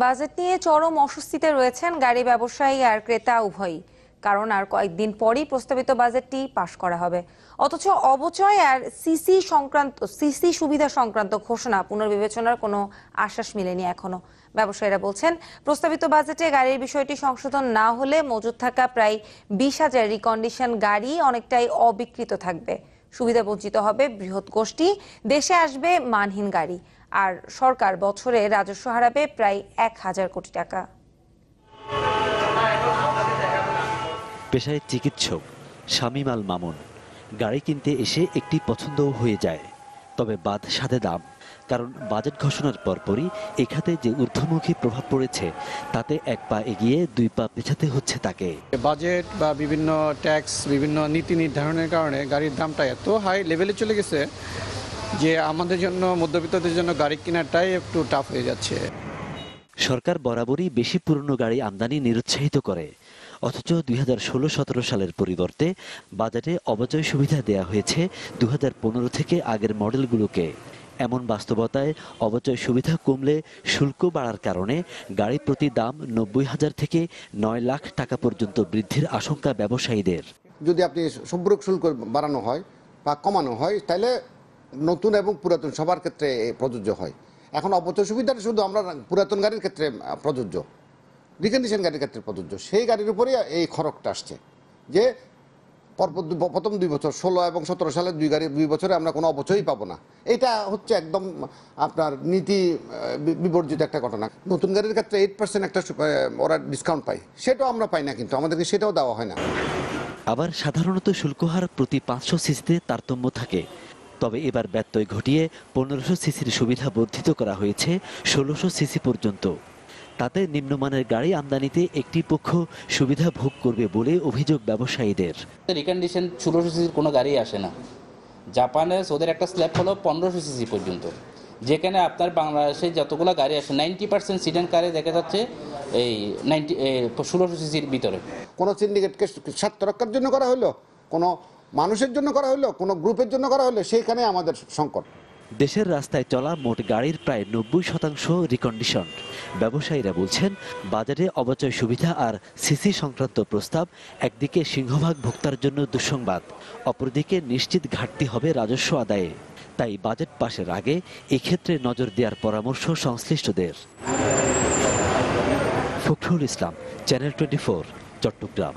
Budget নিয়ে চরম অস্বস্তিতে রয়েছেন গাড়ি ব্যবসায়ী আর ক্রেতা উভয়ই। কারণ আর কয়েকদিন পরই প্রস্তাবিত বাজেটটি পাশ করা হবে, অথচ অবচয় আর সিসি সুবিধা সংক্রান্ত ঘোষণা পুনর্বিবেচনার কোনো আশ্বাস মিলেনি এখনো। ব্যবসায়ীরা বলছেন, প্রস্তাবিত বাজেটে গাড়ির বিষয়টি সংশোধন না হলে মজুত থাকা প্রায় 20,000 রিকন্ডিশন গাড়ি অনেকটাই অবিকৃত থাকবে। সুবিধা বঞ্চিত হবে বৃহৎ গোষ্ঠী, দেশে আসবে মানহীন গাড়ি, আর সরকার বছরে রাজস্ব হারাবে প্রায় 1,000 কোটি টাকা। পেশায় চিকিৎসক শামীম আল মামুন। গাড়ি কিনতে এসে একটি পছন্দও হয়ে যায়, তবে বাদ সাধে দাম। কারণ বাজেট ঘোষণার পরপরই এ খাতে যে ঊর্ধ্বমুখী প্রভাব পড়েছে, তাতে এক পা এগিয়ে দুই পা পেছাতে হচ্ছে তাকে। বাজেট বা বিভিন্ন ট্যাক্স, বিভিন্ন নীতি নির্ধারণের কারণে গাড়ির দামটা এত হাই লেভেলে চলে গেছে যে আমাদের জন্য, মধ্যবিত্তদের জন্য গাড়ি কেনাটাই একটু টাফ হয়ে যাচ্ছে। সরকার বরাবরই বেশি পুরনো গাড়ি আমদানি নিরুৎসাহিত করে, অথচ 2016-17 সালের পরিবর্তে বাজেটে অবচয় সুবিধা দেয়া হয়েছে 2015 থেকে আগের মডেলগুলোকে। এমন বাস্তবতায় অবচয় সুবিধা কমলে শুল্ক বাড়ার কারণে গাড়ি প্রতি দাম 90,000 থেকে 9 লাখ টাকা পর্যন্ত বৃদ্ধির আশঙ্কা ব্যবসায়ীদের। যদি আপনি সম্পূরক শুল্ক বাড়ানো হয় বা কমানো হয়, তাহলে নতুন এবং পুরাতন সবার ক্ষেত্রে প্রযোজ্য হয়। এখন অবচয় সুবিধাটা শুধু আমরা পুরাতন গাড়ির ক্ষেত্রে প্রযোজ্য, রিকন্ডিশন গাড়ির ক্ষেত্রে প্রযোজ্য। সেই গাড়ির উপরেই এই খরচটা আসছে যে প্রথম 2 বছর 16 এবং 17 সালে 2 বছরে আমরা কোনো অবচয়ই পাবো না। এটা হচ্ছে একদম আপনার নীতি বিবর্জিত একটা ঘটনা। নতুন গাড়ির ক্ষেত্রে 8% একটা ওরা ডিসকাউন্ট পায়, সেটাও আমরা পাই না, কিন্তু আমাদেরকে সেটাও দেওয়া হয় না। আবার সাধারণত শুল্কহার প্রতি 500 সিসিতে তারতম্য থাকে, তবে এবার ব্যত্যয় ঘটিয়ে 1500 সিসির সুবিধা বর্ধিত করা হয়েছে 1600 সিসি পর্যন্ত। তাতে নিম্নমানের গাড়ি আমদানিতে একটি পক্ষ সুবিধা ভোগ করবে বলে অভিযোগ ব্যবসায়ীদের। রিকন্ডিশন 1600 সিসির কোনো গাড়ি আসে না। জাপানে ওদের একটা স্ল্যাব হলো 1500 সিসি পর্যন্ত, যেখানে আপনার বাংলাদেশে যতগুলো গাড়ি আসে 90% সিডান কারে দেখা যাচ্ছে এই 1600 সিসির ভিতরে। কোনো সিন্ডিকেটকে স্বার্থ রক্ষার জন্য করা হলো, কোনো মানুষের জন্য করা হলো, কোনো গ্রুপের জন্য করা হলো, সেইখানে আমাদের সংকট। দেশের রাস্তায় চলা মোট গাড়ির প্রায় 90% রিকন্ডিশন। ব্যবসায়ীরা বলছেন, বাজারে অবচয় সুবিধা আর সিসি সংক্রান্ত প্রস্তাব একদিকে সিংহভাগ ভোক্তার জন্য দুঃসংবাদ, অপরদিকে নিশ্চিত ঘাটতি হবে রাজস্ব আদায়ে। তাই বাজেট পাশের আগে এক্ষেত্রে নজর দেওয়ার পরামর্শ সংশ্লিষ্টদের। ফখরুল ইসলাম, চ্যানেল 24, চট্টগ্রাম।